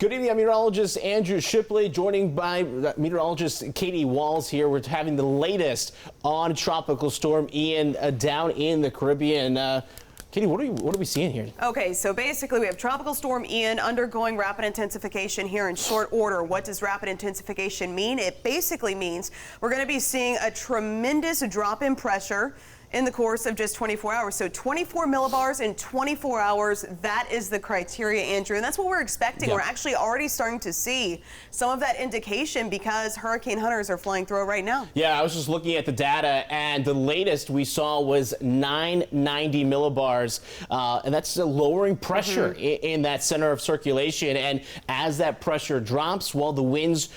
Good evening, I'm meteorologist Andrew Shipley, joining by meteorologist Katie Walls here. We're having the latest on Tropical Storm Ian down in the Caribbean. Katie, what are we seeing here? Okay, so basically we have Tropical Storm Ian undergoing rapid intensification here in short order. What does rapid intensification mean? It basically means we're going to be seeing a tremendous drop in pressure in the course of just 24 hours. So 24 millibars in 24 hours, that is the criteria, Andrew. And that's what we're expecting. Yep. We're actually already starting to see some of that indication because hurricane hunters are flying through it right now. Yeah, I was just looking at the data, and the latest we saw was 990 millibars. And that's lowering pressure in that center of circulation. And as that pressure drops, well, the winds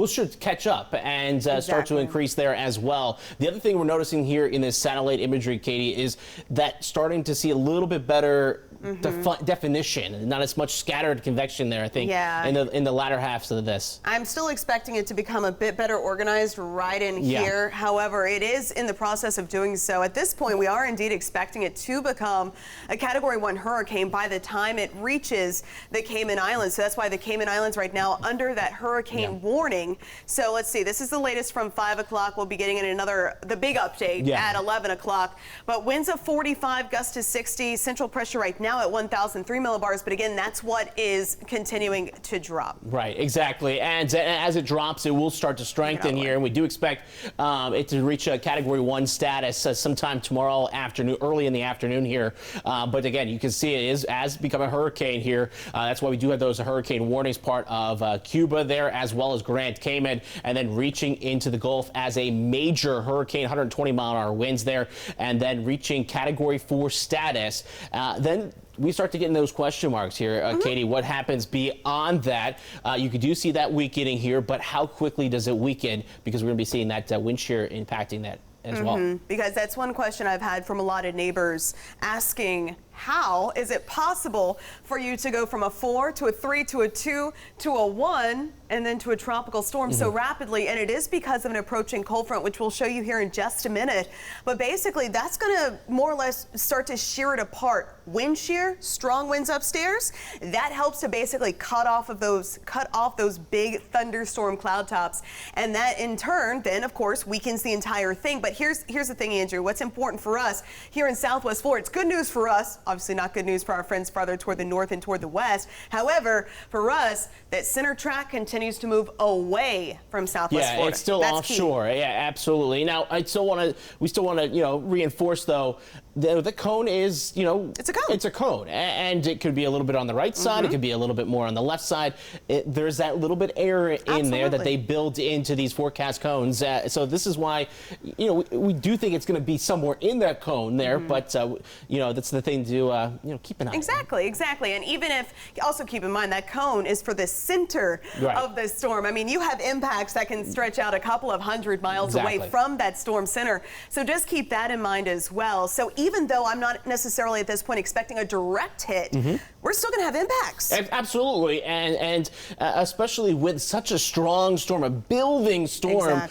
should catch up and start to increase there as well. The other thing we're noticing here in this satellite imagery, Katie, is that starting to see a little bit better definition, not as much scattered convection there, I think, in the latter halves of this. I'm still expecting it to become a bit better organized right in here. However, it is in the process of doing so. At this point, we are indeed expecting it to become a Category 1 hurricane by the time it reaches the Cayman Islands. So that's why the Cayman Islands right now under that hurricane warning. So let's see, this is the latest from 5 o'clock. We'll be getting in the big update at 11 o'clock. But winds of 45, gusts to 60, central pressure right now at 1,003 millibars, but again, that's what is continuing to drop. Right, exactly. And as it drops, it will start to strengthen here, and we do expect it to reach a Category 1 status sometime tomorrow afternoon, early in the afternoon here. But again, you can see it has become a hurricane here. That's why we do have those hurricane warnings part of Cuba there, as well as Grand Cayman, and then reaching into the Gulf as a major hurricane, 120 mile an hour winds there, and then reaching Category 4 status. Then we start to get in those question marks here, Katie. What happens beyond that? You do see that weakening here, but how quickly does it weaken? Because we're going to be seeing that wind shear impacting that as well. Because that's one question I've had from a lot of neighbors asking, how is it possible for you to go from a 4 to a 3 to a 2 to a 1 and then to a tropical storm so rapidly? And it is because of an approaching cold front, which we'll show you here in just a minute. But basically, that's going to more or less start to shear it apart. Wind shear, strong winds upstairs, that helps to basically cut off those big thunderstorm cloud tops. And that in turn, then of course, weakens the entire thing. But here's the thing, Andrew, what's important for us here in Southwest Florida, it's good news for us. Obviously not good news for our friends farther toward the north and toward the west. However, for us, that center track continues to move away from Southwest Florida. Yeah, it's still offshore. Key. Yeah, absolutely. Now, we still want to, reinforce though, the cone is, it's a cone. It's a cone, and it could be a little bit on the right side. It could be a little bit more on the left side. There's that little bit error in there that they build into these forecast cones. So this is why, we do think it's going to be somewhere in that cone there. But that's the thing to keep an eye on. Exactly. And even if, also keep in mind that cone is for the center of the storm. I mean, you have impacts that can stretch out a couple of 100 miles away from that storm center. So just keep that in mind as well. So even though I'm not necessarily at this point expecting a direct hit, we're still going to have impacts. Absolutely. And especially with such a strong storm, a building storm,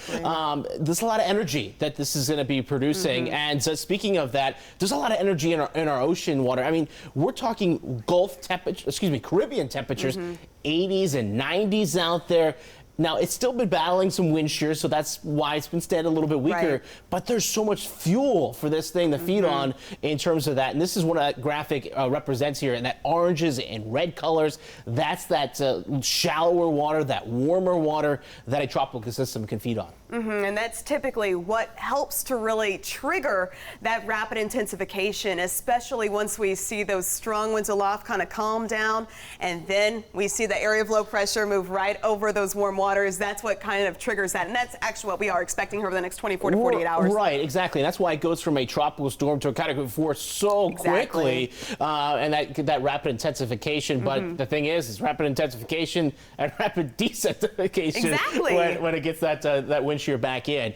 there's a lot of energy that this is going to be producing. And so speaking of that, there's a lot of energy in our ocean water. I mean, we're talking Caribbean temperatures, 80s and 90s out there. Now, it's still been battling some wind shear, so that's why it's been stayed a little bit weaker. But there's so much fuel for this thing to feed on in terms of that. And this is what that graphic represents here. And that oranges and red colors, that's that shallower water, that warmer water that a tropical system can feed on. And that's typically what helps to really trigger that rapid intensification, especially once we see those strong winds aloft kind of calm down, and then we see the area of low pressure move right over those warm waters. That's what kind of triggers that, and that's actually what we are expecting over the next 24 to 48 hours. Right, exactly. That's why it goes from a tropical storm to a Category 4 so quickly, and that rapid intensification. But the thing is rapid intensification and rapid desertification when it gets that wind shear back in.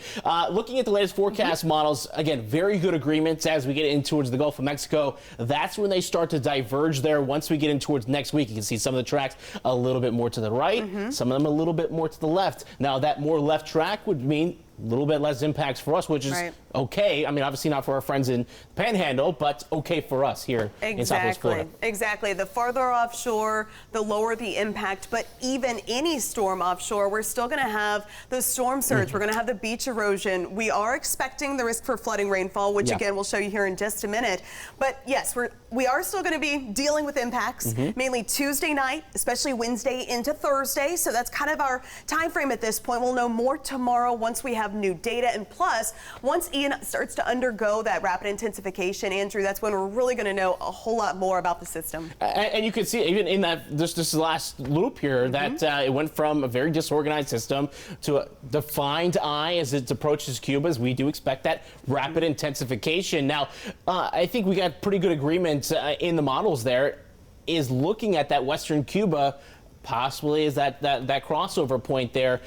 Looking at the latest forecast models, again, very good agreements as we get in towards the Gulf of Mexico. That's when they start to diverge there. Once we get in towards next week, you can see some of the tracks a little bit more to the right, some of them a little bit more to the left. Now, that more left track would mean a little bit less impacts for us, which is okay. I mean, obviously not for our friends in Panhandle, but okay for us here in Southwest Florida. Exactly. The farther offshore, the lower the impact. But even any storm offshore, we're still going to have the storm surge. We're going to have the beach erosion. We are expecting the risk for flooding rainfall, which again we'll show you here in just a minute. But yes, we are still going to be dealing with impacts, mainly Tuesday night, especially Wednesday into Thursday. So that's kind of our time frame at this point. We'll know more tomorrow once we have new data, and plus once Ian starts to undergo that rapid intensification, Andrew, that's when we're really going to know a whole lot more about the system. And you can see even in that this last loop here that it went from a very disorganized system to a defined eye as it approaches Cuba. As we do expect that rapid intensification. Now, I think we got pretty good agreement in the models there is looking at that western Cuba possibly is that crossover point there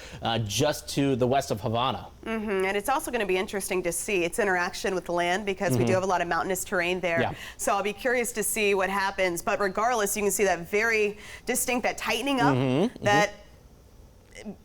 just to the west of Havana. And it's also going to be interesting to see its interaction with the land because we do have a lot of mountainous terrain there. So I'll be curious to see what happens. But regardless, you can see that very distinct, that tightening up, that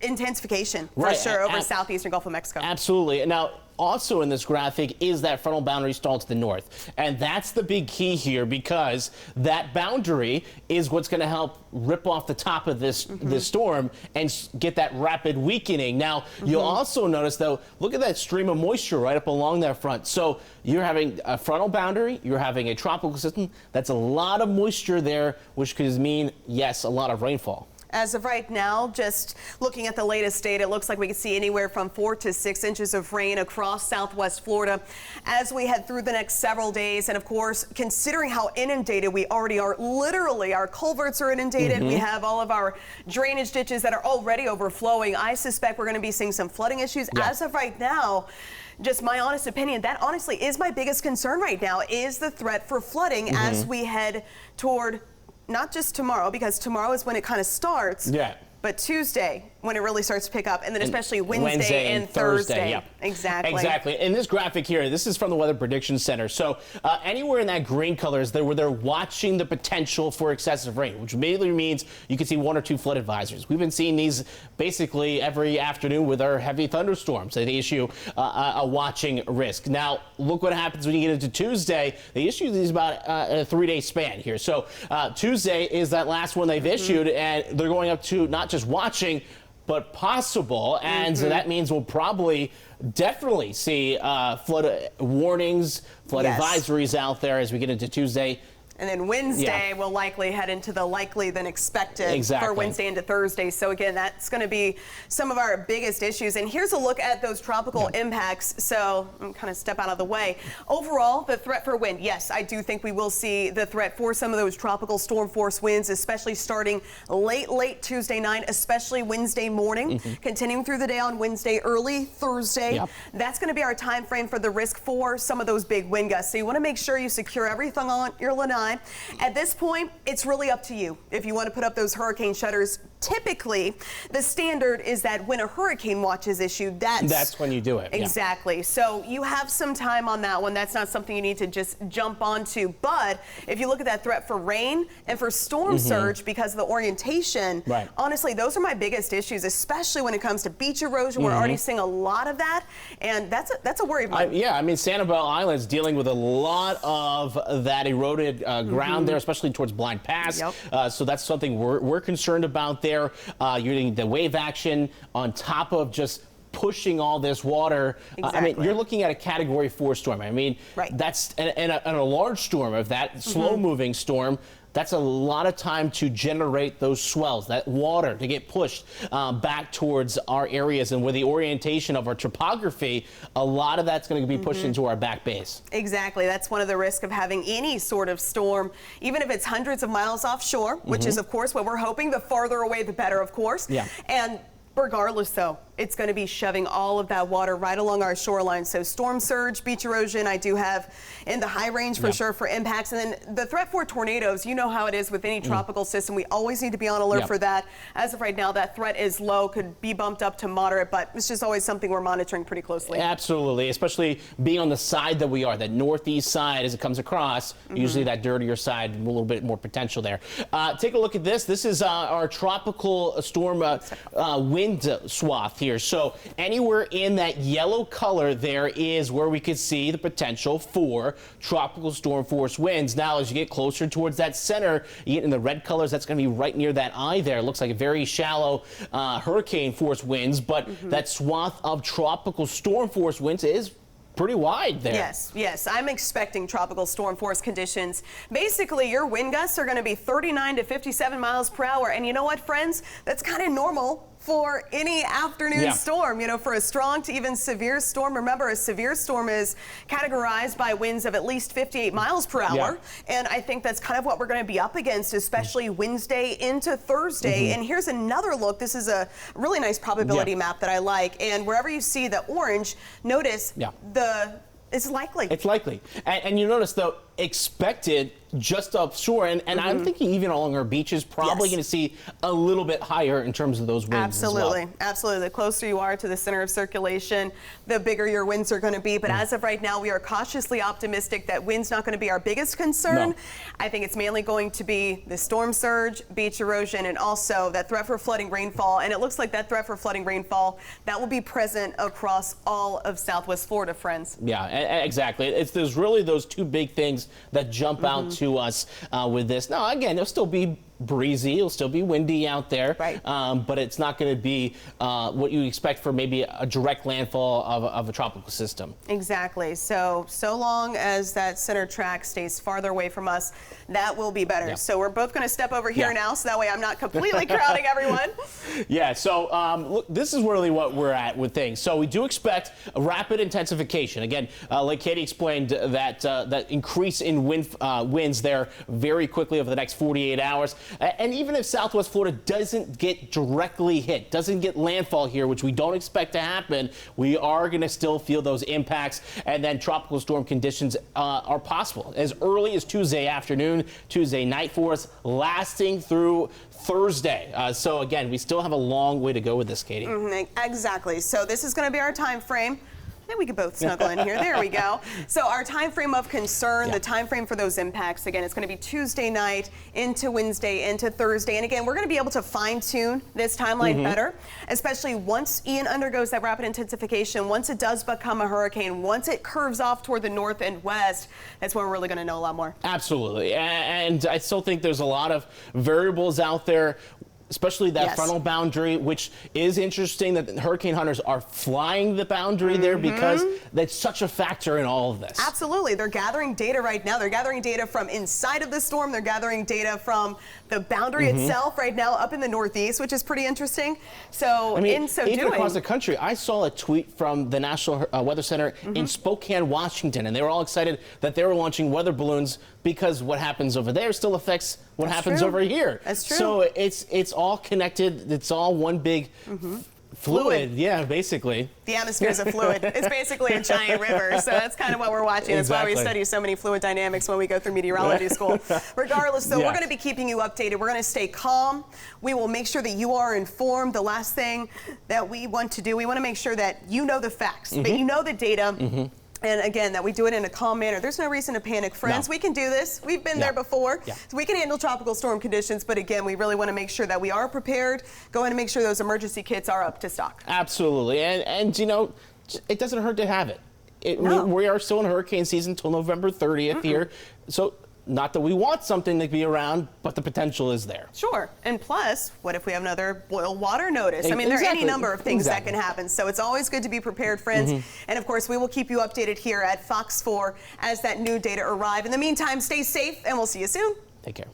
intensification for sure over southeastern Gulf of Mexico. Absolutely. Now, also in this graphic is that frontal boundary stall to the north. And that's the big key here because that boundary is what's going to help rip off the top of this storm and get that rapid weakening. Now, you'll also notice, though, look at that stream of moisture right up along that front. So you're having a frontal boundary, you're having a tropical system. That's a lot of moisture there, which could mean, yes, a lot of rainfall. As of right now, just looking at the latest data, it looks like we could see anywhere from 4 to 6 inches of rain across southwest Florida as we head through the next several days. And of course, considering how inundated we already are, literally our culverts are inundated. We have all of our drainage ditches that are already overflowing. I suspect we're going to be seeing some flooding issues. As of right now, just my honest opinion, that honestly is my biggest concern right now, is the threat for flooding as we head toward not just tomorrow, because tomorrow is when it kind of starts, but Tuesday when it really starts to pick up, and then especially Wednesday and Thursday. Exactly. In this graphic here, this is from the Weather Prediction Center. So anywhere in that green color is where they're watching the potential for excessive rain, which mainly means you can see 1 or 2 flood advisories. We've been seeing these basically every afternoon with our heavy thunderstorms. They issue a watching risk. Now, look what happens when you get into Tuesday. They issue these about a 3-day span here. So Tuesday is that last one they've issued, and they're going up to not just watching, but possible, and so that means we'll probably definitely see flood warnings, flood advisories out there as we get into Tuesday. And then Wednesday, we'll likely head into the likely than expected for Wednesday into Thursday. So again, that's going to be some of our biggest issues. And here's a look at those tropical impacts. So I'm kind of step out of the way. Overall, the threat for wind, yes, I do think we will see the threat for some of those tropical storm force winds, especially starting late Tuesday night, especially Wednesday morning, continuing through the day on Wednesday, early Thursday. That's going to be our time frame for the risk for some of those big wind gusts. So you want to make sure you secure everything on your lanai. At this point, it's really up to you if you want to put up those hurricane shutters. Typically, the standard is that when a hurricane watch is issued, that's when you do it. Exactly. So you have some time on that one. That's not something you need to just jump onto. But if you look at that threat for rain and for storm surge because of the orientation, honestly, those are my biggest issues, especially when it comes to beach erosion. We're already seeing a lot of that, and that's a worry of mine. I mean, Sanibel Island is dealing with a lot of that eroded ground there, especially towards Blind Pass. So that's something we're concerned about there. You're getting the wave action on top of just pushing all this water. I mean, you're looking at a Category 4 storm. I mean, that's and a large storm of that slow-moving storm. That's a lot of time to generate those swells, that water to get pushed back towards our areas. And with the orientation of our topography, a lot of that's going to be pushed into our back base. Exactly. That's one of the risks of having any sort of storm, even if it's hundreds of miles offshore, which is, of course, what we're hoping. The farther away, the better, of course. And regardless, though, it's going to be shoving all of that water right along our shoreline. So storm surge, beach erosion, I do have in the high range for sure for impacts. And then the threat for tornadoes, you know how it is with any tropical system. We always need to be on alert for that. As of right now, that threat is low, could be bumped up to moderate, but it's just always something we're monitoring pretty closely. Absolutely, especially being on the side that we are, that northeast side as it comes across, usually that dirtier side, a little bit more potential there. Take a look at this. This is our tropical storm wind swath here. here. So anywhere in that yellow color there is where we could see the potential for tropical storm force winds. Now, as you get closer towards that center, you get in the red colors, that's going to be right near that eye there. It looks like a very shallow hurricane force winds, but that swath of tropical storm force winds is pretty wide there. Yes, I'm expecting tropical storm force conditions. Basically, your wind gusts are going to be 39 to 57 miles per hour. And you know what, friends? That's kind of normal for any afternoon storm, you know, for a strong to even severe storm. Remember, a severe storm is categorized by winds of at least 58 miles per hour. And I think that's kind of what we're going to be up against, especially Wednesday into Thursday. And here's another look. This is a really nice probability map that I like. And wherever you see the orange, notice it's likely. It's likely. And you notice, though, expected just offshore, and I'm thinking even along our beaches, probably going to see a little bit higher in terms of those winds as well. Absolutely. The closer you are to the center of circulation, the bigger your winds are going to be. But as of right now, we are cautiously optimistic that wind's not going to be our biggest concern. I think it's mainly going to be the storm surge, beach erosion, and also that threat for flooding rainfall. And it looks like that threat for flooding rainfall, that will be present across all of Southwest Florida, friends. Yeah, exactly. There's really those two big things that jump out to us with this. Now, again, it'll still be breezy, it'll still be windy out there, but it's not going to be what you expect for maybe a direct landfall of a tropical system. Exactly. So long as that center track stays farther away from us, that will be better. So we're both going to step over here now, so that way I'm not completely crowding everyone. So look, this is really what we're at with things. So we do expect a rapid intensification. Again, like Katie explained, that increase in winds there very quickly over the next 48 hours. And even if Southwest Florida doesn't get directly hit, doesn't get landfall here, which we don't expect to happen, we are going to still feel those impacts. And then tropical storm conditions are possible as early as Tuesday afternoon, Tuesday night for us, lasting through Thursday. So again, we still have a long way to go with this, Katie. Exactly. So this is going to be our time frame. Then we could both snuggle in here. There we go. So our time frame of concern, the time frame for those impacts, again, it's going to be Tuesday night into Wednesday into Thursday. And again, we're going to be able to fine tune this timeline better, especially once Ian undergoes that rapid intensification, once it does become a hurricane, once it curves off toward the north and west, that's when we're really going to know a lot more. Absolutely. And I still think there's a lot of variables out there, especially that frontal boundary, which is interesting that hurricane hunters are flying the boundary there because that's such a factor in all of this. Absolutely. They're gathering data right now. They're gathering data from inside of the storm. They're gathering data from the boundary itself right now up in the Northeast, which is pretty interesting. So in so even doing, across the country, I saw a tweet from the National Weather Center in Spokane, Washington, and they were all excited that they were launching weather balloons because what happens over there still affects what happens over here. That's true. So it's all connected. It's all one big fluid. Yeah, basically. The atmosphere is a fluid. It's basically a giant river. So that's kind of what we're watching. That's why we study so many fluid dynamics when we go through meteorology school. Regardless, though, we're going to be keeping you updated. We're going to stay calm. We will make sure that you are informed. The last thing that we want to do, we want to make sure that you know the facts, that you know the data. And again, that we do it in a calm manner. There's no reason to panic, friends. We can do this. We've been there before. So we can handle tropical storm conditions. But again, we really want to make sure that we are prepared. Go in and make sure those emergency kits are up to stock. Absolutely. And you know, it doesn't hurt to have it. We are still in hurricane season till November 30th here. So not that we want something to be around, but the potential is there. Sure. And plus, what if we have another boil water notice? I mean, there are any number of things that can happen. So it's always good to be prepared, friends. And of course, we will keep you updated here at Fox 4 as that new data arrive. In the meantime, stay safe, and we'll see you soon. Take care.